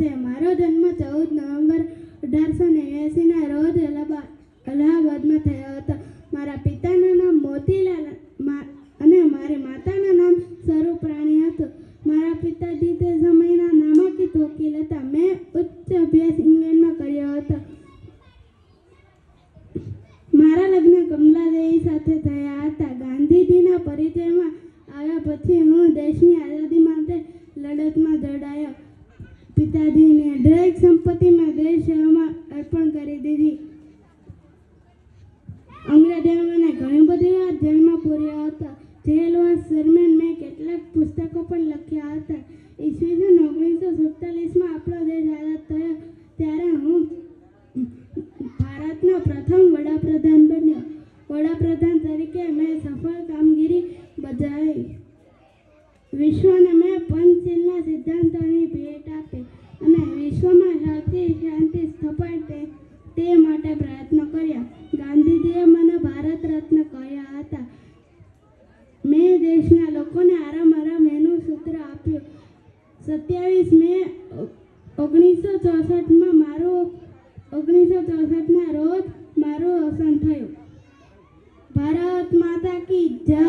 છે. મારો જન્મ 14 નવેમ્બર 1889ના રોજ અલ્હાબાદમાં થયો હતો. મારા પિતાનું નામ મોતીલાલ અને મારી માતાનું નામ સ્વરૂપરાણી હતું. મારા પિતાજી તે સમયના નામાંકિત વકીલ હતા. મેં ઉચ્ચ અભ્યાસ ઇંગ્લેન્ડમાં કર્યો હતો. મારા લગ્ન કમલાદેવી સાથે થયા હતા. ગાંધીજીના પરિચયમાં આવ્યા પછી હું દેશની આઝાદી માટે લડતમાં જોડાયો. પિતાજીની દરેક સંપત્તિ મેં દેશ સેવામાં અર્પણ કરી દીધી. અંગ્રેજોએ મને ઘણી બધી વાર જેલમાં પૂર્યો હતો. જેલવાસ દરમિયાન મેં કેટલાક પુસ્તકો પણ લખ્યા હતા. ઈસવીસન 1947માં આપણો દેશ આઝાદ થયો ત્યારે હું ભારતનો પ્રથમ વડાપ્રધાન બન્યો. વડાપ્રધાન તરીકે મેં સફળ કામગીરી બજાવી. વિશ્વને મેં પંચશીલના સિદ્ધાંતોની ભેટ આપી અને વિશ્વમાં શાંતિ સ્થપાય તે માટે પ્રયત્નો કર્યા. ગાંધીજીએ મને ભારત રત્ન કહ્યા હતા. મેં દેશના લોકોને આરામ એનું સૂત્ર આપ્યું. 27 મે 1964ના રોજ મારું અવસાન થયું. ભારત માતા કી જય.